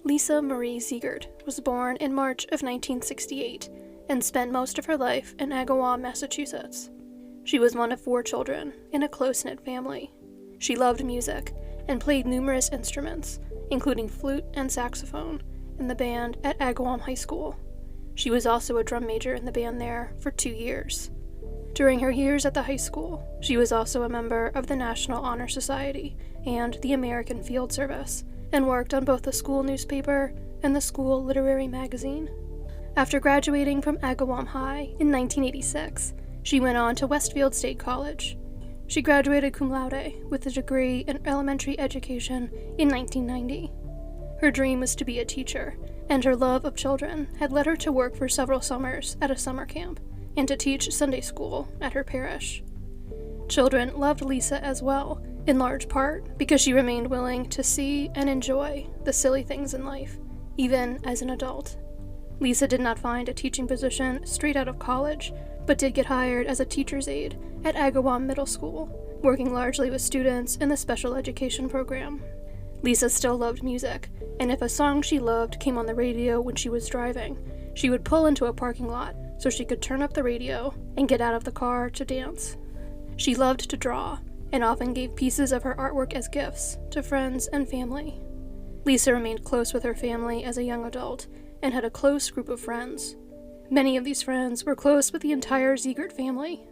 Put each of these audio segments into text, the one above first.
Lisa Marie Ziegert was born in March of 1968 and spent most of her life in Agawam, Massachusetts. She was one of 4 children in a close-knit family. She loved music and played numerous instruments, including flute and saxophone, in the band at Agawam High School. She was also a drum major in the band there for 2 years. During her years at the high school, she was also a member of the National Honor Society and the American Field Service, and worked on both the school newspaper and the school literary magazine. After graduating from Agawam High in 1986, she went on to Westfield State College. She graduated cum laude with a degree in elementary education in 1990. Her dream was to be a teacher, and her love of children had led her to work for several summers at a summer camp and to teach Sunday school at her parish. Children loved Lisa as well, in large part because she remained willing to see and enjoy the silly things in life, even as an adult. Lisa did not find a teaching position straight out of college, but did get hired as a teacher's aide at Agawam Middle School, working largely with students in the special education program. Lisa still loved music, and if a song she loved came on the radio when she was driving, she would pull into a parking lot so she could turn up the radio and get out of the car to dance. She loved to draw, and often gave pieces of her artwork as gifts to friends and family. Lisa remained close with her family as a young adult, and had a close group of friends. Many of these friends were close with the entire Ziegert family.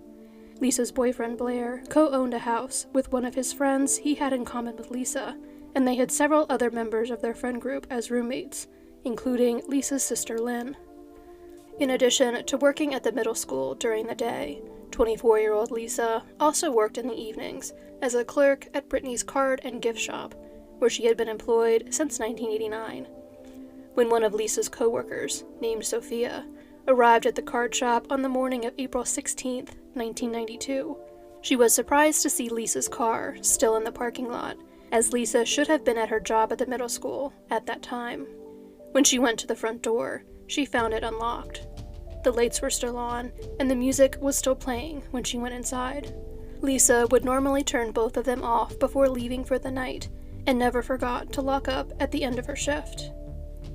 Lisa's boyfriend Blair co-owned a house with one of his friends he had in common with Lisa, and they had several other members of their friend group as roommates, including Lisa's sister Lynn. In addition to working at the middle school during the day, 24-year-old Lisa also worked in the evenings as a clerk at Brittany's card and gift shop, where she had been employed since 1989. When one of Lisa's co-workers, named Sophia, arrived at the card shop on the morning of April 16, 1992, she was surprised to see Lisa's car still in the parking lot, as Lisa should have been at her job at the middle school at that time. When she went to the front door, she found it unlocked. The lights were still on, and the music was still playing when she went inside. Lisa would normally turn both of them off before leaving for the night, and never forgot to lock up at the end of her shift.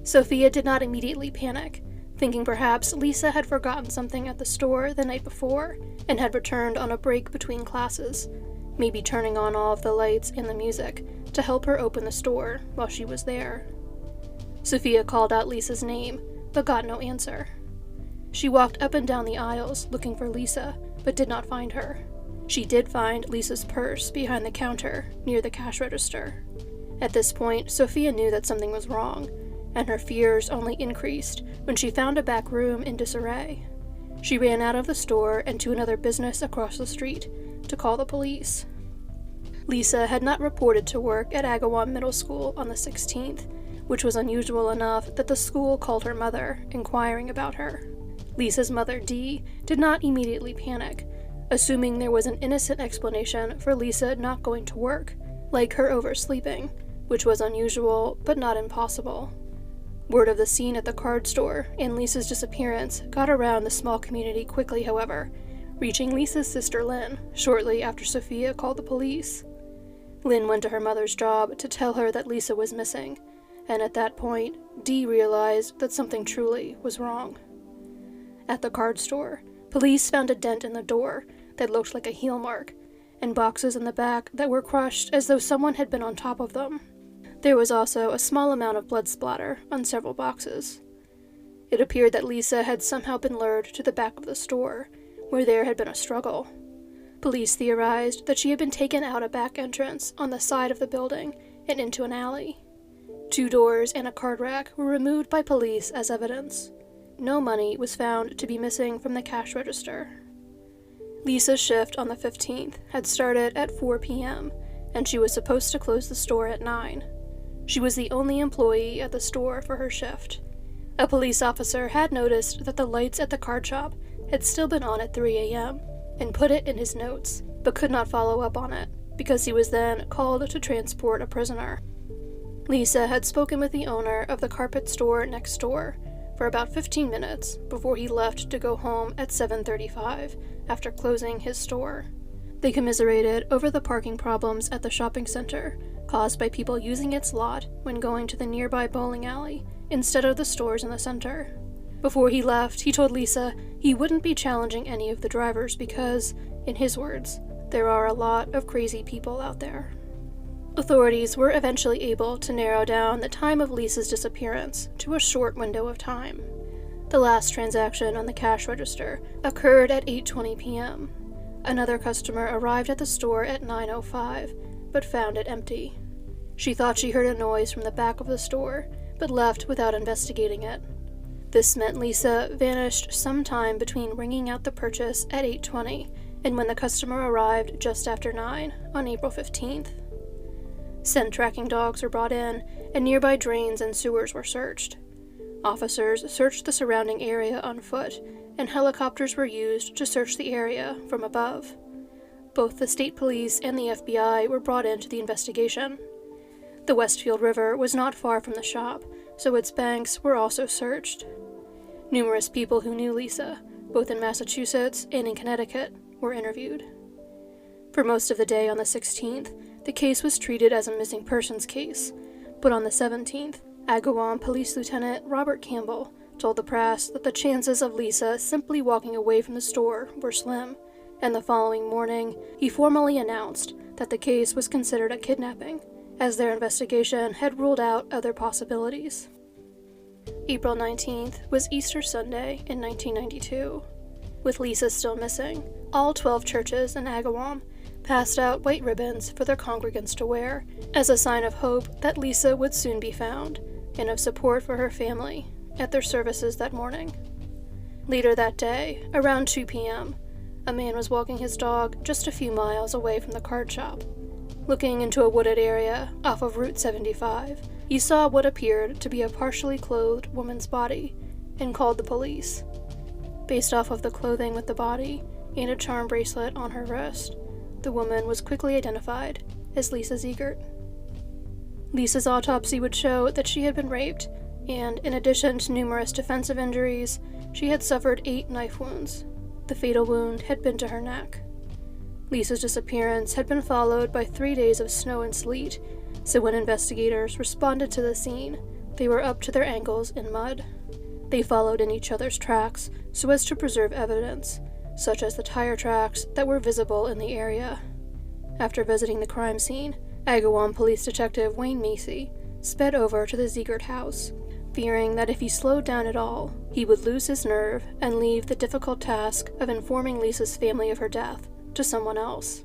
Sophia did not immediately panic, thinking perhaps Lisa had forgotten something at the store the night before, and had returned on a break between classes, maybe turning on all of the lights and the music to help her open the store while she was there. Sophia called out Lisa's name, but got no answer. She walked up and down the aisles looking for Lisa, but did not find her. She did find Lisa's purse behind the counter near the cash register. At this point, Sophia knew that something was wrong, and her fears only increased when she found a back room in disarray. She ran out of the store and to another business across the street to call the police. Lisa had not reported to work at Agawam Middle School on the 16th, which was unusual enough that the school called her mother, inquiring about her. Lisa's mother, Dee, did not immediately panic, assuming there was an innocent explanation for Lisa not going to work, like her oversleeping, which was unusual but not impossible. Word of the scene at the card store and Lisa's disappearance got around the small community quickly, however, reaching Lisa's sister Lynn shortly after Sophia called the police. Lynn went to her mother's job to tell her that Lisa was missing, and at that point, Dee realized that something truly was wrong. At the card store, police found a dent in the door that looked like a heel mark, and boxes in the back that were crushed as though someone had been on top of them. There was also a small amount of blood splatter on several boxes. It appeared that Lisa had somehow been lured to the back of the store, where there had been a struggle. Police theorized that she had been taken out a back entrance on the side of the building and into an alley. 2 doors and a card rack were removed by police as evidence. No money was found to be missing from the cash register. Lisa's shift on the 15th had started at 4 p.m., and she was supposed to close the store at 9. She was the only employee at the store for her shift. A police officer had noticed that the lights at the card shop had still been on at 3 a.m. and put it in his notes, but could not follow up on it, because he was then called to transport a prisoner. Lisa had spoken with the owner of the carpet store next door for about 15 minutes before he left to go home at 7:35 after closing his store. They commiserated over the parking problems at the shopping center, caused by people using its lot when going to the nearby bowling alley instead of the stores in the center. Before he left, he told Lisa he wouldn't be challenging any of the drivers because, in his words, there are a lot of crazy people out there. Authorities were eventually able to narrow down the time of Lisa's disappearance to a short window of time. The last transaction on the cash register occurred at 8:20 p.m. Another customer arrived at the store at 9:05, but found it empty. She thought she heard a noise from the back of the store, but left without investigating it. This meant Lisa vanished sometime between ringing out the purchase at 8:20 and when the customer arrived just after 9 on April 15th. Scent tracking dogs were brought in, and nearby drains and sewers were searched. Officers searched the surrounding area on foot, and helicopters were used to search the area from above. Both the state police and the FBI were brought into the investigation. The Westfield River was not far from the shop, so its banks were also searched. Numerous people who knew Lisa, both in Massachusetts and in Connecticut, were interviewed. For most of the day on the 16th, the case was treated as a missing persons case, but on the 17th, Agawam Police Lieutenant Robert Campbell told the press that the chances of Lisa simply walking away from the store were slim, and the following morning, he formally announced that the case was considered a kidnapping, as their investigation had ruled out other possibilities. April 19th was Easter Sunday in 1992. With Lisa still missing, all 12 churches in Agawam passed out white ribbons for their congregants to wear as a sign of hope that Lisa would soon be found and of support for her family at their services that morning. Later that day, around 2 p.m., a man was walking his dog just a few miles away from the card shop. Looking into a wooded area off of Route 75, he saw what appeared to be a partially clothed woman's body and called the police. Based off of the clothing with the body and a charm bracelet on her wrist, the woman was quickly identified as Lisa Ziegert. Lisa's autopsy would show that she had been raped, and in addition to numerous defensive injuries, she had suffered 8 knife wounds. The fatal wound had been to her neck. Lisa's disappearance had been followed by 3 days of snow and sleet, so when investigators responded to the scene, they were up to their ankles in mud. They followed in each other's tracks so as to preserve evidence, such as the tire tracks that were visible in the area. After visiting the crime scene, Agawam Police Detective Wayne Macy sped over to the Ziegert house, fearing that if he slowed down at all, he would lose his nerve and leave the difficult task of informing Lisa's family of her death to someone else.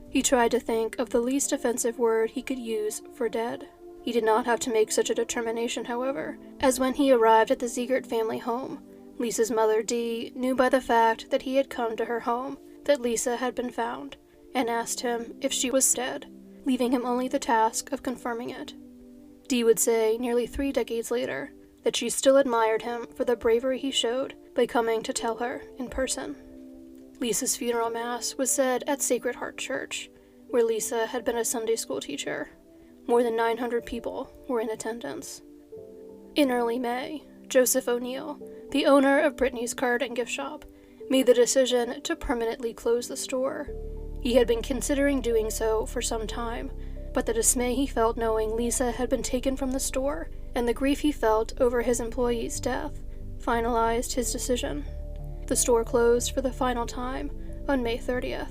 He tried to think of the least offensive word he could use for dead. He did not have to make such a determination, however, as when he arrived at the Ziegert family home, Lisa's mother, Dee, knew by the fact that he had come to her home that Lisa had been found, and asked him if she was dead, leaving him only the task of confirming it. Dee would say, nearly 3 decades later, that she still admired him for the bravery he showed by coming to tell her in person. Lisa's funeral mass was said at Sacred Heart Church, where Lisa had been a Sunday school teacher. More than 900 people were in attendance. In early May, Joseph O'Neill, the owner of Brittany's Card and Gift Shop, made the decision to permanently close the store. He had been considering doing so for some time, but the dismay he felt knowing Lisa had been taken from the store and the grief he felt over his employee's death finalized his decision. The store closed for the final time on May 30th.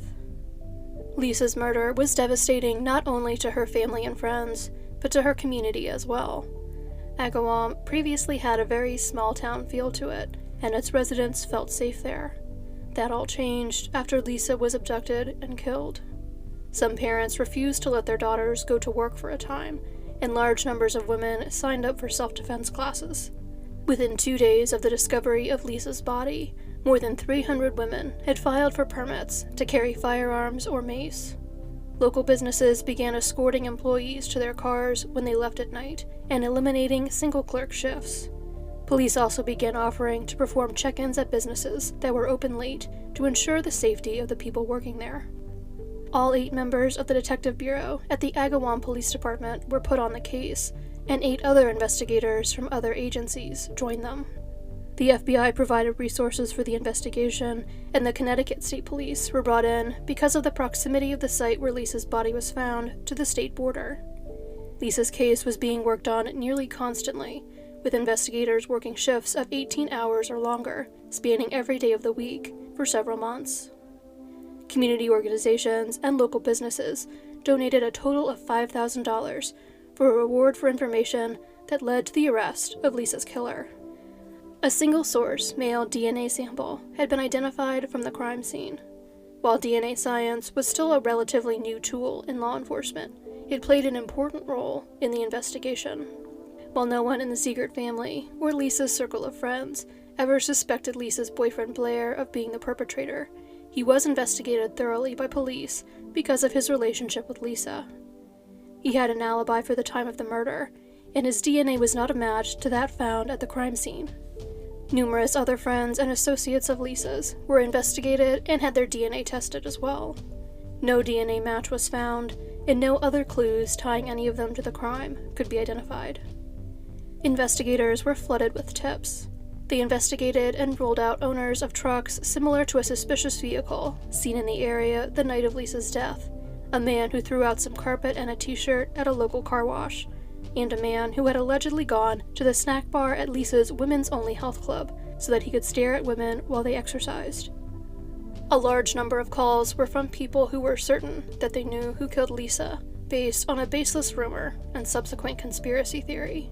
Lisa's murder was devastating not only to her family and friends, but to her community as well. Agawam previously had a very small-town feel to it, and its residents felt safe there. That all changed after Lisa was abducted and killed. Some parents refused to let their daughters go to work for a time, and large numbers of women signed up for self-defense classes. Within 2 days of the discovery of Lisa's body, more than 300 women had filed for permits to carry firearms or mace. Local businesses began escorting employees to their cars when they left at night and eliminating single-clerk shifts. Police also began offering to perform check-ins at businesses that were open late to ensure the safety of the people working there. All 8 members of the Detective Bureau at the Agawam Police Department were put on the case, and 8 other investigators from other agencies joined them. The FBI provided resources for the investigation, and the Connecticut State Police were brought in because of the proximity of the site where Lisa's body was found to the state border. Lisa's case was being worked on nearly constantly, with investigators working shifts of 18 hours or longer, spanning every day of the week, for several months. Community organizations and local businesses donated a total of $5,000 for a reward for information that led to the arrest of Lisa's killer. A single-source male DNA sample had been identified from the crime scene. While DNA science was still a relatively new tool in law enforcement, it played an important role in the investigation. While no one in the Ziegert family or Lisa's circle of friends ever suspected Lisa's boyfriend Blair of being the perpetrator, he was investigated thoroughly by police because of his relationship with Lisa. He had an alibi for the time of the murder, and his DNA was not a match to that found at the crime scene. Numerous other friends and associates of Lisa's were investigated and had their DNA tested as well. No DNA match was found, and no other clues tying any of them to the crime could be identified. Investigators were flooded with tips. They investigated and ruled out owners of trucks similar to a suspicious vehicle seen in the area the night of Lisa's death, a man who threw out some carpet and a t-shirt at a local car wash, and a man who had allegedly gone to the snack bar at Lisa's women's only health club so that he could stare at women while they exercised. A large number of calls were from people who were certain that they knew who killed Lisa, based on a baseless rumor and subsequent conspiracy theory.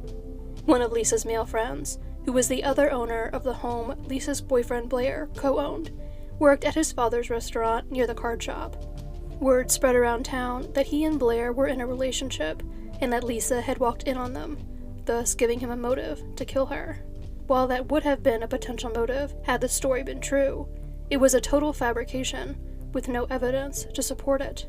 One of Lisa's male friends, who was the other owner of the home Lisa's boyfriend Blair co-owned, worked at his father's restaurant near the card shop. Word spread around town that he and Blair were in a relationship, and that Lisa had walked in on them, thus giving him a motive to kill her. While that would have been a potential motive had the story been true, it was a total fabrication, with no evidence to support it.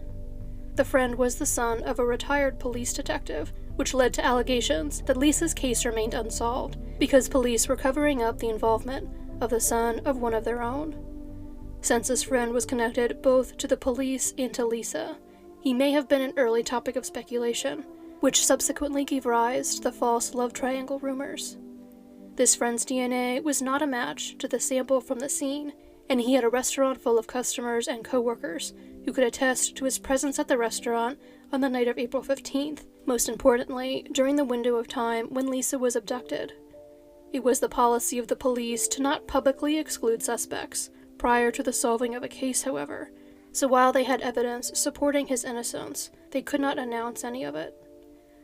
The friend was the son of a retired police detective, which led to allegations that Lisa's case remained unsolved because police were covering up the involvement of the son of one of their own. Since his friend was connected both to the police and to Lisa, he may have been an early topic of speculation, which subsequently gave rise to the false love triangle rumors. This friend's DNA was not a match to the sample from the scene, and he had a restaurant full of customers and co-workers who could attest to his presence at the restaurant on the night of April 15th, most importantly, during the window of time when Lisa was abducted. It was the policy of the police to not publicly exclude suspects prior to the solving of a case, however, so while they had evidence supporting his innocence, they could not announce any of it.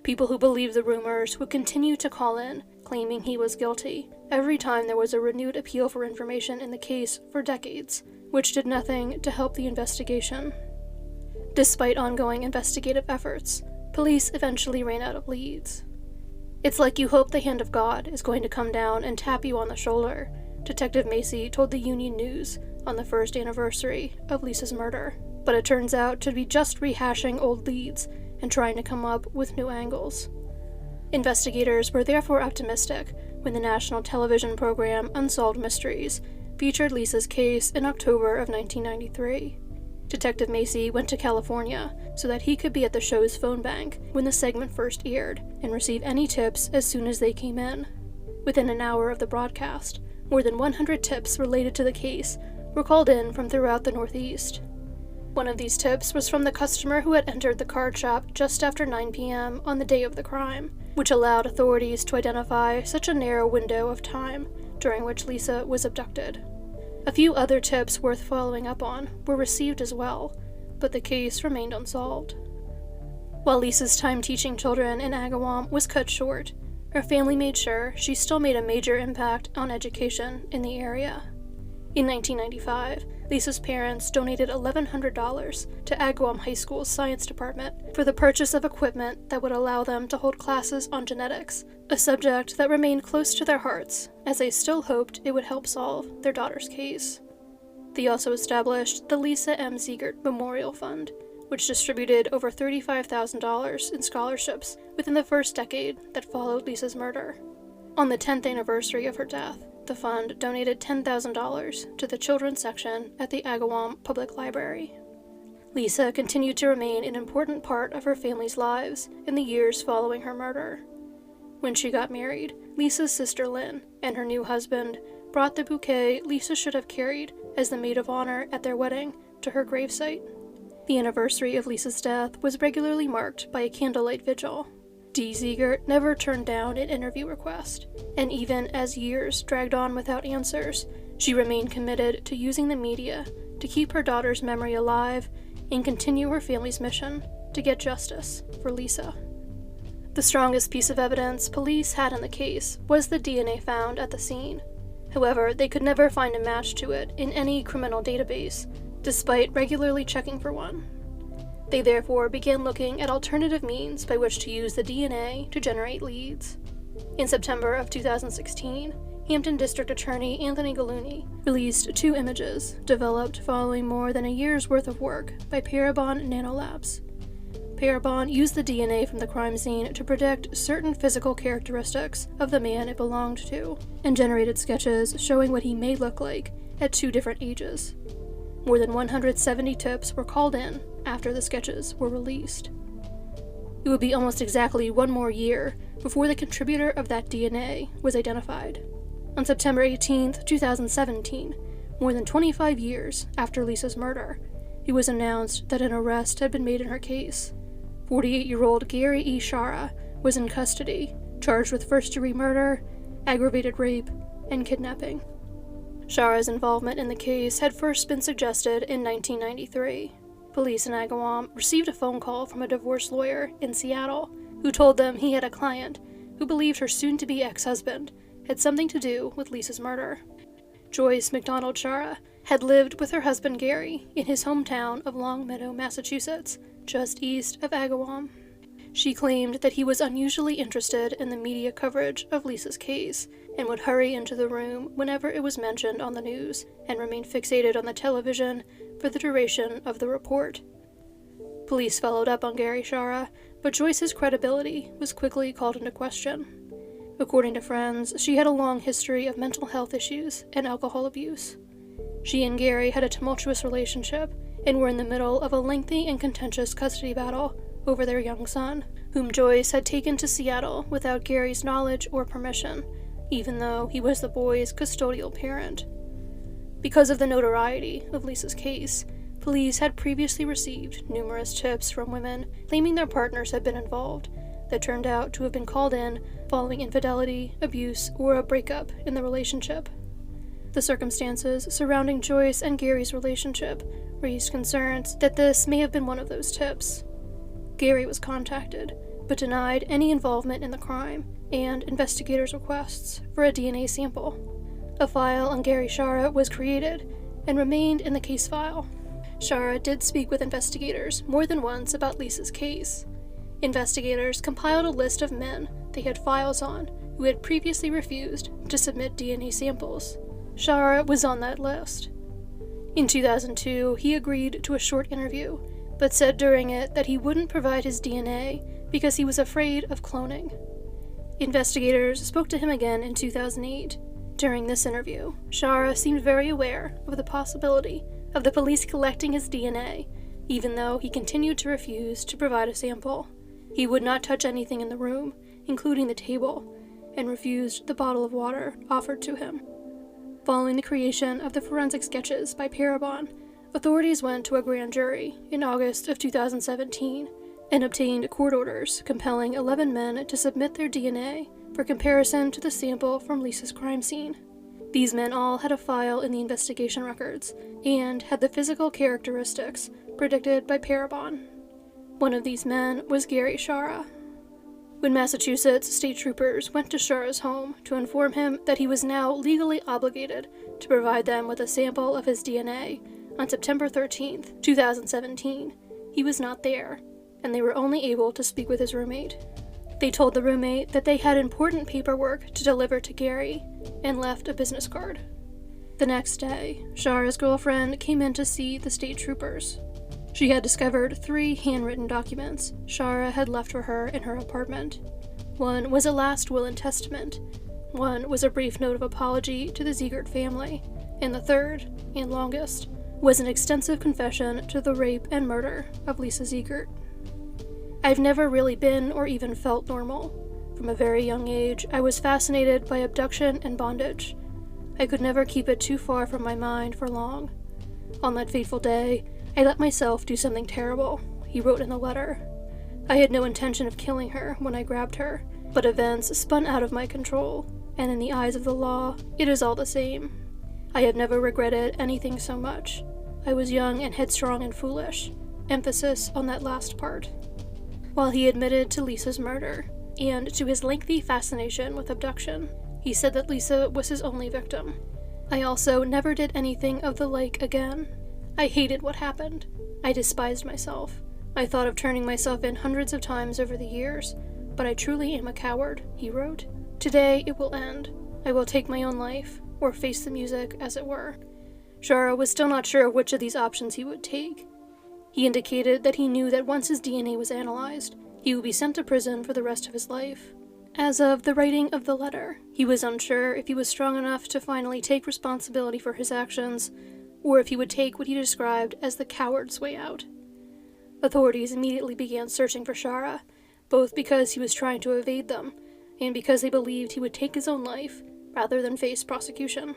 People who believed the rumors would continue to call in, claiming he was guilty, every time there was a renewed appeal for information in the case for decades, which did nothing to help the investigation. Despite ongoing investigative efforts, police eventually ran out of leads. "It's like you hope the hand of God is going to come down and tap you on the shoulder," Detective Macy told the Union News on the first anniversary of Lisa's murder. But it turns out to be just rehashing old leads and trying to come up with new angles. Investigators were therefore optimistic when the national television program Unsolved Mysteries featured Lisa's case in October of 1993. Detective Macy went to California so that he could be at the show's phone bank when the segment first aired and receive any tips as soon as they came in. Within an hour of the broadcast, more than 100 tips related to the case were called in from throughout the Northeast. One of these tips was from the customer who had entered the card shop just after 9 p.m. on the day of the crime, which allowed authorities to identify such a narrow window of time during which Lisa was abducted. A few other tips worth following up on were received as well, but the case remained unsolved. While Lisa's time teaching children in Agawam was cut short, her family made sure she still made a major impact on education in the area. In 1995, Lisa's parents donated $1,100 to Agawam High School's science department for the purchase of equipment that would allow them to hold classes on genetics, a subject that remained close to their hearts, as they still hoped it would help solve their daughter's case. They also established the Lisa M. Ziegert Memorial Fund, which distributed over $35,000 in scholarships within the first decade that followed Lisa's murder. On the 10th anniversary of her death, the fund donated $10,000 to the children's section at the Agawam Public Library. Lisa continued to remain an important part of her family's lives in the years following her murder. When she got married, Lisa's sister Lynn and her new husband brought the bouquet Lisa should have carried as the maid of honor at their wedding to her gravesite. The anniversary of Lisa's death was regularly marked by a candlelight vigil. Dee Ziegert never turned down an interview request, and even as years dragged on without answers, she remained committed to using the media to keep her daughter's memory alive and continue her family's mission to get justice for Lisa. The strongest piece of evidence police had in the case was the DNA found at the scene. However, they could never find a match to it in any criminal database, despite regularly checking for one. They therefore began looking at alternative means by which to use the DNA to generate leads. In September of 2016, Hampton District Attorney Anthony Gallooni released 2 images developed following more than a year's worth of work by Parabon Nanolabs. Parabon used the DNA from the crime scene to predict certain physical characteristics of the man it belonged to, and generated sketches showing what he may look like at 2 different ages. More than 170 tips were called in after the sketches were released. It would be almost exactly 1 more year before the contributor of that DNA was identified. On September 18, 2017, more than 25 years after Lisa's murder, it was announced that an arrest had been made in her case. 48-year-old Gary E. Shara was in custody, charged with first-degree murder, aggravated rape, and kidnapping. Shara's involvement in the case had first been suggested in 1993. Police in Agawam received a phone call from a divorce lawyer in Seattle who told them he had a client who believed her soon-to-be ex-husband had something to do with Lisa's murder. Joyce McDonald Shara had lived with her husband Gary in his hometown of Longmeadow, Massachusetts, just east of Agawam. She claimed that he was unusually interested in the media coverage of Lisa's case and would hurry into the room whenever it was mentioned on the news and remain fixated on the television for the duration of the report. Police followed up on Gary Shara, but Joyce's credibility was quickly called into question. According to friends, she had a long history of mental health issues and alcohol abuse. She and Gary had a tumultuous relationship and were in the middle of a lengthy and contentious custody battle over their young son, whom Joyce had taken to Seattle without Gary's knowledge or permission, even though he was the boy's custodial parent. Because of the notoriety of Lisa's case, police had previously received numerous tips from women claiming their partners had been involved that turned out to have been called in following infidelity, abuse, or a breakup in the relationship. The circumstances surrounding Joyce and Gary's relationship raised concerns that this may have been one of those tips. Gary was contacted, but denied any involvement in the crime and investigators' requests for a DNA sample. A file on Gary Shara was created and remained in the case file. Shara did speak with investigators more than once about Lisa's case. Investigators compiled a list of men they had files on who had previously refused to submit DNA samples. Shara was on that list. In 2002, he agreed to a short interview, but said during it that he wouldn't provide his DNA because he was afraid of cloning. Investigators spoke to him again in 2008. During this interview, Shara seemed very aware of the possibility of the police collecting his DNA, even though he continued to refuse to provide a sample. He would not touch anything in the room, including the table, and refused the bottle of water offered to him. Following the creation of the forensic sketches by Parabon, authorities went to a grand jury in August of 2017 and obtained court orders compelling 11 men to submit their DNA for comparison to the sample from Lisa's crime scene. These men all had a file in the investigation records and had the physical characteristics predicted by Parabon. One of these men was Gary Shara. When Massachusetts state troopers went to Shara's home to inform him that he was now legally obligated to provide them with a sample of his DNA on September 13, 2017, he was not there, and they were only able to speak with his roommate. They told the roommate that they had important paperwork to deliver to Gary and left a business card. The next day, Shara's girlfriend came in to see the state troopers. She had discovered 3 handwritten documents Shara had left for her in her apartment. One was a last will and testament, one was a brief note of apology to the Ziegert family, and the third, and longest, was an extensive confession to the rape and murder of Lisa Ziegert. I've never really been or even felt normal. From a very young age, I was fascinated by abduction and bondage. I could never keep it too far from my mind for long. On that fateful day, I let myself do something terrible, he wrote in the letter. I had no intention of killing her when I grabbed her, but events spun out of my control, and in the eyes of the law, it is all the same. I have never regretted anything so much. I was young and headstrong and foolish. Emphasis on that last part. While he admitted to Lisa's murder, and to his lengthy fascination with abduction, he said that Lisa was his only victim. I also never did anything of the like again. I hated what happened. I despised myself. I thought of turning myself in hundreds of times over the years, but I truly am a coward, he wrote. Today it will end. I will take my own life, or face the music, as it were. Shara was still not sure which of these options he would take. He indicated that he knew that once his DNA was analyzed, he would be sent to prison for the rest of his life. As of the writing of the letter, he was unsure if he was strong enough to finally take responsibility for his actions, or if he would take what he described as the coward's way out. Authorities immediately began searching for Shara, both because he was trying to evade them, and because they believed he would take his own life rather than face prosecution.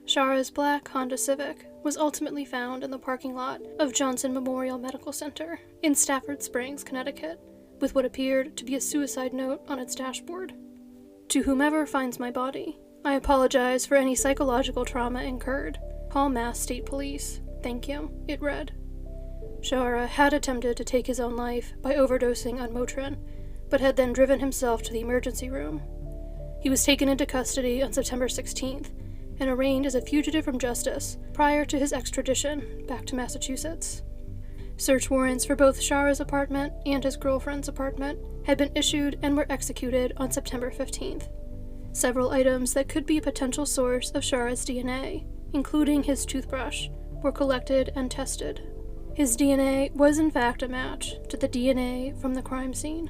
Shara's black Honda Civic was ultimately found in the parking lot of Johnson Memorial Medical Center in Stafford Springs, Connecticut, with what appeared to be a suicide note on its dashboard. To whomever finds my body, I apologize for any psychological trauma incurred. Call Mass State Police. Thank you, it read. Shara had attempted to take his own life by overdosing on Motrin, but had then driven himself to the emergency room. He was taken into custody on September 16th and arraigned as a fugitive from justice prior to his extradition back to Massachusetts. Search warrants for both Shara's apartment and his girlfriend's apartment had been issued and were executed on September 15th. Several items that could be a potential source of Shara's DNA, including his toothbrush, were collected and tested. His DNA was in fact a match to the DNA from the crime scene.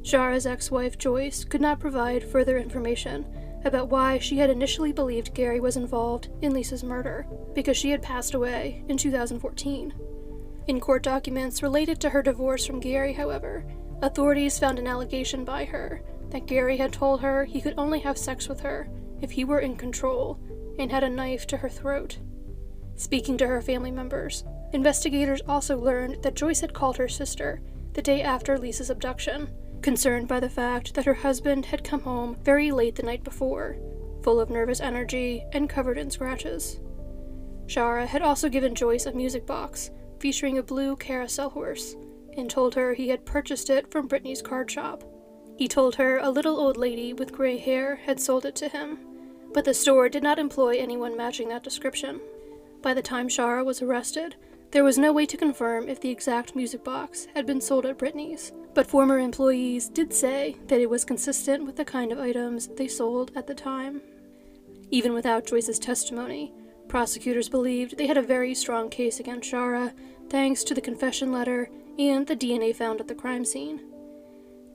Shara's ex-wife Joyce could not provide further information about why she had initially believed Gary was involved in Lisa's murder, because she had passed away in 2014. In court documents related to her divorce from Gary, however, authorities found an allegation by her that Gary had told her he could only have sex with her if he were in control, and had a knife to her throat. Speaking to her family members, investigators also learned that Joyce had called her sister the day after Lisa's abduction, concerned by the fact that her husband had come home very late the night before, full of nervous energy and covered in scratches. Shara had also given Joyce a music box featuring a blue carousel horse, and told her he had purchased it from Brittany's card shop. He told her a little old lady with gray hair had sold it to him, but the store did not employ anyone matching that description. By the time Shara was arrested, there was no way to confirm if the exact music box had been sold at Brittany's, but former employees did say that it was consistent with the kind of items they sold at the time. Even without Joyce's testimony, prosecutors believed they had a very strong case against Shara, thanks to the confession letter and the DNA found at the crime scene.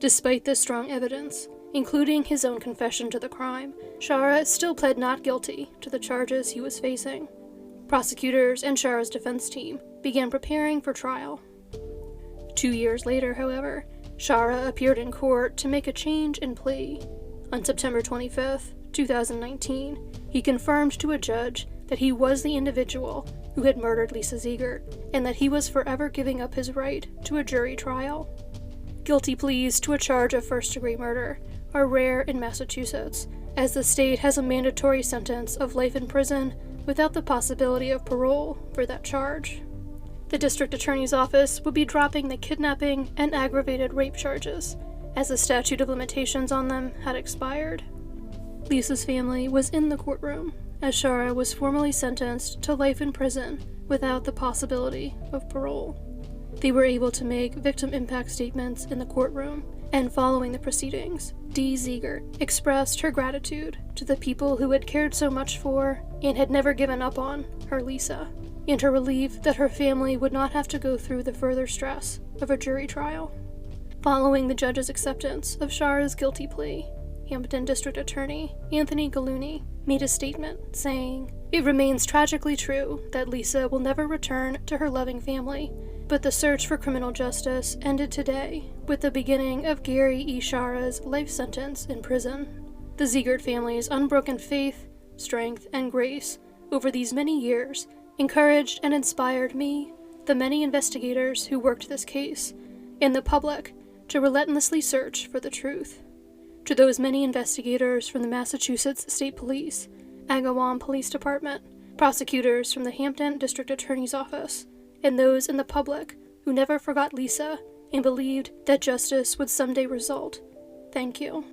Despite this strong evidence, including his own confession to the crime, Shara still pled not guilty to the charges he was facing. Prosecutors and Shara's defense team began preparing for trial. 2 years later, however, Shara appeared in court to make a change in plea. On September 25th, 2019, he confirmed to a judge that he was the individual who had murdered Lisa Ziegert, and that he was forever giving up his right to a jury trial. Guilty pleas to a charge of first-degree murder are rare in Massachusetts, as the state has a mandatory sentence of life in prison without the possibility of parole for that charge. The district attorney's office would be dropping the kidnapping and aggravated rape charges, as the statute of limitations on them had expired. Lisa's family was in the courtroom, as Shara was formally sentenced to life in prison without the possibility of parole. They were able to make victim impact statements in the courtroom, and following the proceedings, Dee Ziegert expressed her gratitude to the people who had cared so much for and had never given up on her Lisa, and her relief that her family would not have to go through the further stress of a jury trial. Following the judge's acceptance of Shara's guilty plea, Hampton District Attorney Anthony Gallooni made a statement saying, "It remains tragically true that Lisa will never return to her loving family, but the search for criminal justice ended today with the beginning of Gary E. Shara's life sentence in prison. The Ziegert family's unbroken faith, strength, and grace over these many years encouraged and inspired me, the many investigators who worked this case, and the public to relentlessly search for the truth. To those many investigators from the Massachusetts State Police, Agawam Police Department, prosecutors from the Hampton District Attorney's Office, and those in the public who never forgot Lisa and believed that justice would someday result, thank you.